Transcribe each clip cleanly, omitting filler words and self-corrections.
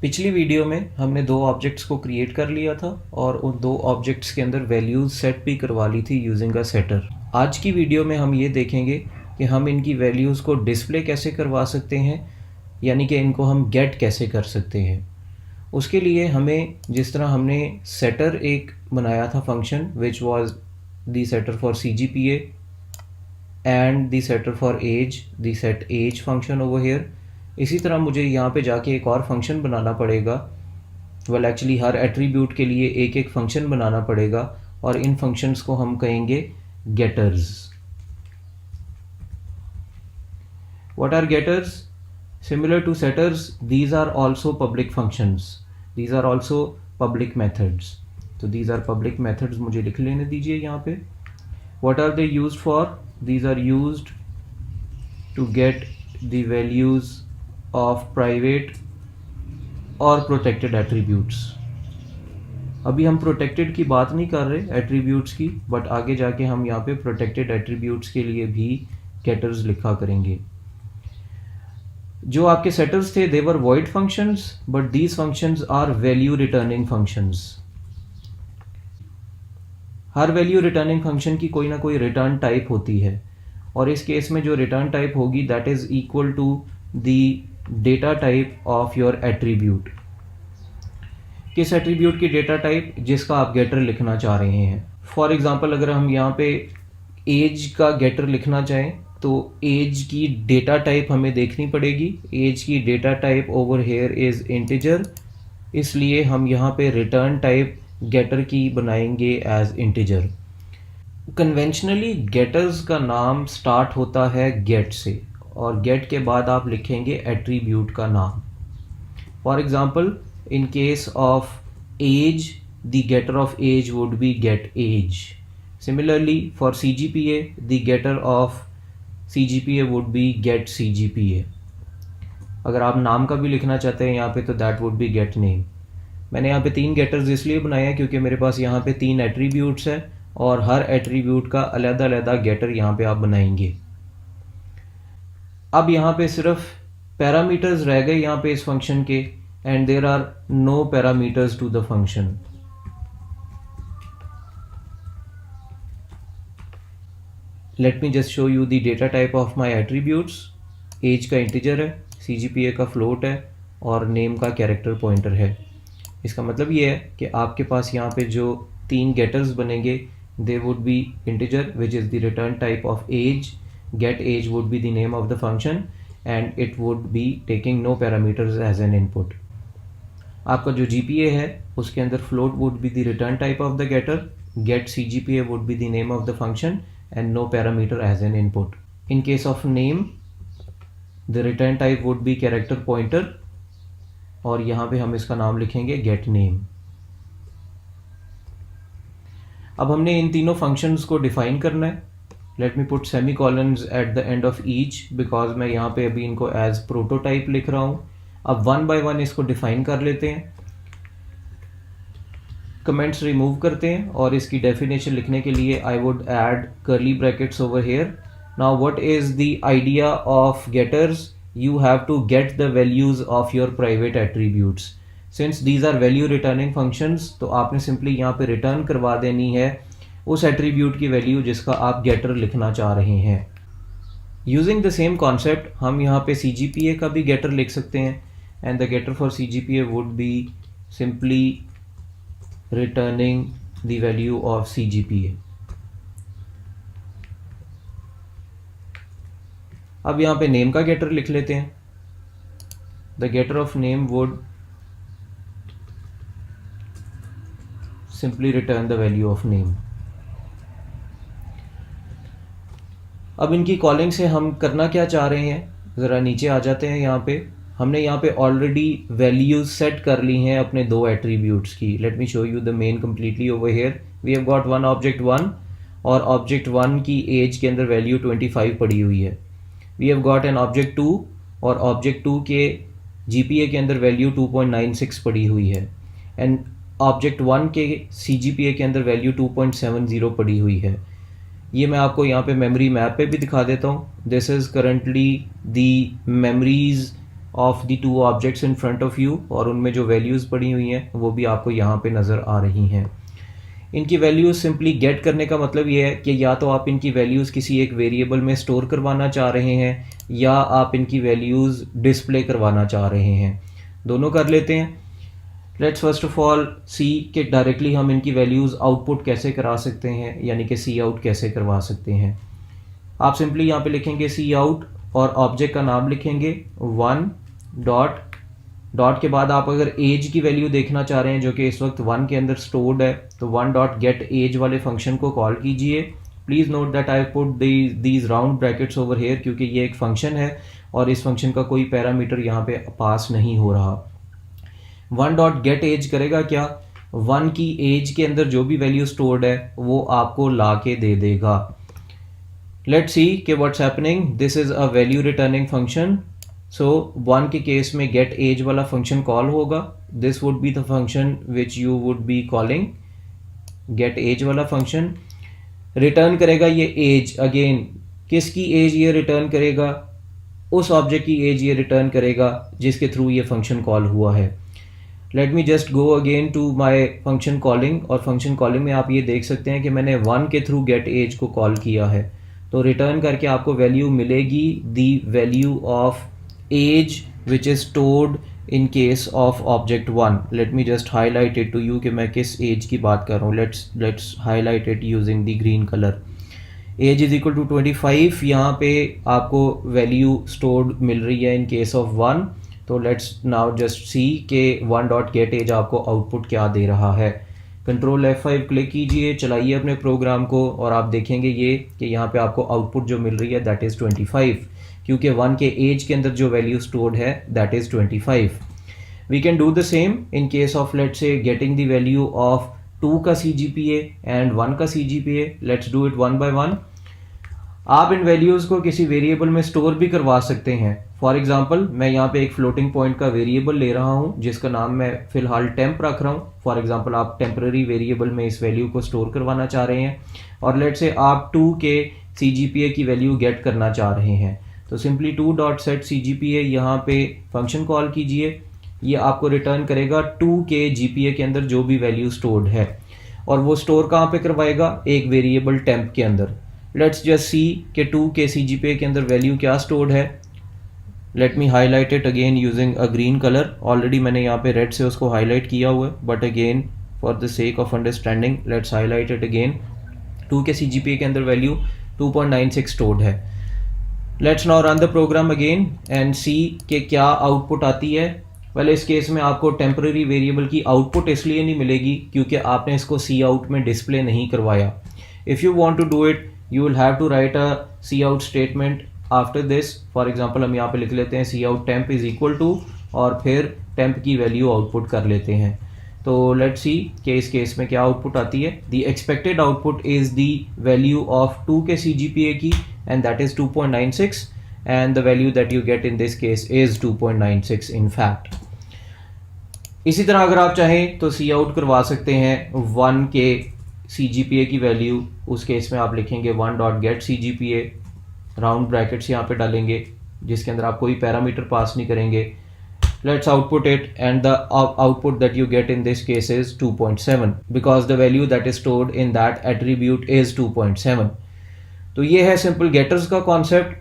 पिछली वीडियो में हमने दो ऑब्जेक्ट्स को क्रिएट कर लिया था और उन दो ऑब्जेक्ट्स के अंदर वैल्यूज़ सेट भी करवा ली थी यूजिंग अ सेटर। आज की वीडियो में हम ये देखेंगे कि हम इनकी वैल्यूज़ को डिस्प्ले कैसे करवा सकते हैं, यानी कि इनको हम गेट कैसे कर सकते हैं। उसके लिए हमें जिस तरह हमने सेटर एक बनाया था function which was the setter for CGPA and the setter for age, the set age function over here, इसी तरह मुझे यहाँ पे जाके एक और फंक्शन बनाना पड़ेगा। एक्चुअली हर एट्रीब्यूट के लिए एक एक फंक्शन बनाना पड़ेगा और इन फंक्शंस को हम कहेंगे getters. What are getters? Similar to setters, these are also public functions, these are also public methods. तो दीज आर पब्लिक मेथड्स मुझे लिख लेने दीजिए यहाँ पे। What are they used for? These are used to get the values of private और protected attributes। अभी हम protected की बात नहीं कर रहे attributes की, बट आगे जाके हम यहाँ पे protected attributes के लिए भी getters लिखा करेंगे। जो आपके setters थे they were void functions, but these functions are value returning functions। Her value returning function की कोई ना कोई return type होती है और इस केस में जो return type होगी that is equal to the data type of your attribute. किस एट्रीब्यूट की डेटा टाइप? जिसका आप गेटर लिखना चाह रहे हैं। फॉर एग्जांपल अगर हम यहाँ पे एज का गेटर लिखना चाहें तो एज की डेटा टाइप हमें देखनी पड़ेगी। एज की data type over here is integer, इसलिए हम यहाँ पे रिटर्न टाइप गेटर की बनाएंगे एज इंटीजर। कन्वेंशनली गेटर्स का नाम स्टार्ट होता है गेट से और गेट के बाद आप लिखेंगे एट्रीब्यूट का नाम। For example in case of age the getter of age would be get age. Similarly for CGPA the getter of CGPA would be get CGPA। अगर आप नाम का भी लिखना चाहते हैं यहाँ पे तो that would be gate name. मैंने यहाँ पे 3 गेटर्स इसलिए बनाए हैं क्योंकि मेरे पास यहाँ पे 3 एट्रीब्यूट्स हैं और हर एट्रीब्यूट का अलग-अलग गेटर यहाँ पे आप बनाएंगे। अब यहाँ पे सिर्फ पैरामीटर्स रह गए यहाँ पे इस फंक्शन के, and there are no parameters to the function. Let me just show you the data type of my attributes. Age का इंटीजर है, CGPA का फ्लोट है और नेम का कैरेक्टर पॉइंटर है। इसका मतलब ये है कि आपके पास यहाँ पे जो 3 गेटर्स बनेंगे they would be integer which is the return type of age, get age would be the name of the function and it would be taking no parameters as an input। आपका जो GPA है उसके अंदर float would be the return type of the getter, get CGPA would be the name of the function and no parameter as an input। In case of name the return type would be character pointer और यहाँ पे हम इसका नाम लिखेंगे get name। अब हमने इन तीनों functions को define करना है। Let me put semi colons at the end of each because मैं यहाँ पे अभी इनको एज प्रोटोटाइप लिख रहा हूँ। अब 1 बाय 1 इसको डिफाइन कर लेते हैं। कमेंट्स रिमूव करते हैं और इसकी डेफिनेशन लिखने के लिए I would add curly brackets over here. Now what is the idea of getters? You have to get the values of your private attributes. Since these are value returning functions तो आपने simply यहाँ पे return करवा देनी है उस attribute की value जिसका आप गेटर लिखना चाह रहे हैं। यूजिंग द सेम कॉन्सेप्ट हम यहाँ पे CGPA का भी गेटर लिख सकते हैं and the getter for CGPA would be simply returning the value of CGPA। अब यहाँ पे नेम का गेटर लिख लेते हैं। The getter of name would simply return the value of name. अब इनकी कॉलिंग से हम करना क्या चाह रहे हैं, ज़रा नीचे आ जाते हैं। यहाँ पे हमने यहाँ पे ऑलरेडी वैल्यूज सेट कर ली हैं अपने 2 एट्रीब्यूट्स की। Let me show you the main completely over here. We have got one object 1 और ऑब्जेक्ट 1 की एज के अंदर वैल्यू 25 पड़ी हुई है। We have got an object 2 और ऑब्जेक्ट 2 के GPA के अंदर वैल्यू 2.96 पड़ी हुई है एंड ऑब्जेक्ट 1 के CGPA के अंदर वैल्यू 2.70 पड़ी हुई है। ये मैं आपको यहाँ पे मेमोरी मैप पे भी दिखा देता हूँ। This is currently the memories of the two objects in front of you, और उनमें जो वैल्यूज़ पड़ी हुई हैं वो भी आपको यहाँ पे नज़र आ रही हैं। इनकी वैल्यूज़ सिंपली गेट करने का मतलब ये है कि या तो आप इनकी वैल्यूज़ किसी एक वेरिएबल में स्टोर करवाना चाह रहे हैं या आप इनकी वैल्यूज़ डिस्प्ले करवाना चाह रहे हैं, दोनों कर लेते हैं। लेट्स फर्स्ट ऑफ ऑल सी कि डायरेक्टली हम इनकी वैल्यूज़ आउटपुट कैसे करा सकते हैं, यानी कि सी आउट कैसे करवा सकते हैं। आप सिंपली यहाँ पे लिखेंगे सी आउट और ऑब्जेक्ट का नाम लिखेंगे 1 डॉट के बाद आप अगर एज की वैल्यू देखना चाह रहे हैं जो कि इस वक्त 1 के अंदर स्टोर्ड है, तो 1 डॉट गेट एज वाले फंक्शन को कॉल कीजिए। Please note that I put these round brackets over hair, क्योंकि ये एक फंक्शन है और इस फंक्शन का कोई पैरामीटर यहाँ पे पास नहीं हो रहा। 1 डॉट गेट एज करेगा क्या, 1 की एज के अंदर जो भी वैल्यू स्टोर्ड है वो आपको ला के दे देगा। लेट्स सी कि what's happening, this is a value returning function. So 1 के केस में गेट एज वाला फंक्शन कॉल होगा, this would be the function which you would be calling, get age वाला फंक्शन। रिटर्न करेगा ये एज, अगेन किसकी age ये return करेगा, उस ऑब्जेक्ट की एज ये रिटर्न करेगा जिसके थ्रू ये फंक्शन कॉल हुआ है। Let me just go again to my function calling, और फंक्शन कॉलिंग में आप ये देख सकते हैं कि मैंने 1 के थ्रू गेट एज को कॉल किया है, तो रिटर्न करके आपको वैल्यू मिलेगी the value of age which is stored in case of object 1। Let me just highlight it to you कि मैं किस एज की बात कर रहा हूँ। Let's highlight it using the green colour. Age is equal to 25, यहाँ पे आपको वैल्यू स्टोर्ड मिल रही है इन केस ऑफ 1। तो लेट्स नाउ जस्ट सी के 1 डॉट गेट एज आपको आउटपुट क्या दे रहा है। कंट्रोल F5 क्लिक कीजिए, चलाइए अपने प्रोग्राम को, और आप देखेंगे ये कि यहाँ पे आपको आउटपुट जो मिल रही है दैट इज़ 25, क्योंकि 1 के एज के अंदर जो वैल्यू स्टोर्ड है that is 25। We can do the same in case of let's say getting the value of 2 का CGPA एंड 1 का CGPA। Let's do it 1 by 1। आप इन वैल्यूज़ को किसी वेरिएबल में स्टोर भी करवा सकते हैं। फॉर एग्जांपल मैं यहाँ पे एक फ्लोटिंग पॉइंट का वेरिएबल ले रहा हूँ जिसका नाम मैं फिलहाल टेम्प रख रहा हूँ। फॉर एग्जांपल आप टेम्पररी वेरिएबल में इस वैल्यू को स्टोर करवाना चाह रहे हैं, और लेट से आप 2 के CGPA की वैल्यू गेट करना चाह रहे हैं, तो सिंपली 2 डॉट सेट CGPA यहाँ पे फंक्शन कॉल कीजिए। ये आपको रिटर्न करेगा 2 के GPA के अंदर जो भी वैल्यू स्टोर्ड है, और वो स्टोर कहाँ पे करवाएगा, एक वेरिएबल टेम्प के अंदर। लेट्स जस्ट सी कि 2 के CGPA के अंदर वैल्यू क्या स्टोर्ड है। Let me highlight it again using a green colour. Already मैंने यहाँ पे रेड से उसको हाईलाइट किया हुआ है, but again for the sake of understanding let's highlight it again. 2 के CGPA के अंदर वैल्यू 2.96 स्टोर्ड है। Let's now run the program again and see कि क्या आउटपुट आती है। पहले इस केस में आपको टेम्पररी वेरिएबल की आउटपुट इसलिए नहीं मिलेगी क्योंकि आपने इसको सी आउट में डिस्प्ले नहीं करवाया। If you want to do it you will have to write a cout statement after this। For example हम यहाँ पे लिख लेते हैं cout temp is equal to, और फिर temp की वैल्यू आउटपुट कर लेते हैं। तो लेट्स सी कि इस केस में क्या आउटपुट आती है। The expected output is the value of 2 के CGPA की, and that is 2.96, and the value that you get in this case is 2.96 in fact. इसी तरह अगर आप चाहें तो सी आउट करवा सकते हैं 1 के CGPA की वैल्यू। उस केस में आप लिखेंगे 1 dot gate CGPA, round brackets यहाँ पे डालेंगे जिसके अंदर आप कोई पैरामीटर पास नहीं करेंगे। Let's output it, and the output that you get in this case is 2.7 because the value that is stored in that attribute is 2.7। तो ये है सिंपल गेटर्स का कॉन्सेप्ट।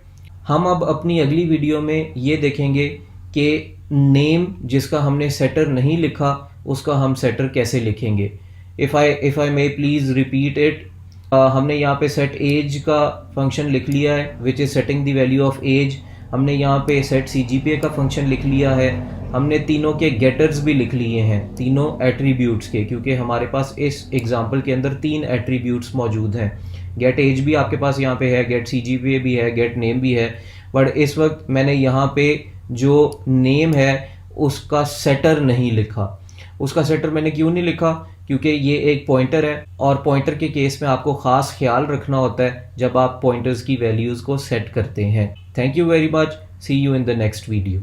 हम अब अपनी अगली वीडियो में ये देखेंगे कि नेम जिसका हमने सेटर नहीं लिखा उसका हम सेटर कैसे लिखेंगे। If I may please repeat it. हमने यहाँ पे सेट एज का फंक्शन लिख लिया है which is setting the value of age. हमने यहाँ पे सेट CGPA का फंक्शन लिख लिया है। हमने तीनों के गेटर्स भी लिख लिए हैं, तीनों एट्रीब्यूट्स के, क्योंकि हमारे पास इस एग्जांपल के अंदर 3 एट्रीब्यूट्स मौजूद हैं। गेट एज भी आपके पास यहाँ पे है, गेट CGPA भी है, गेट नेम भी है, बट इस वक्त मैंने यहाँ पे जो नेम है उसका सेटर नहीं लिखा। उसका सेटर मैंने क्यों नहीं लिखा, क्योंकि ये एक पॉइंटर है, और पॉइंटर के केस में आपको ख़ास ख्याल रखना होता है जब आप पॉइंटर्स की वैल्यूज़ को सेट करते हैं। Thank you very much, see you in the next video.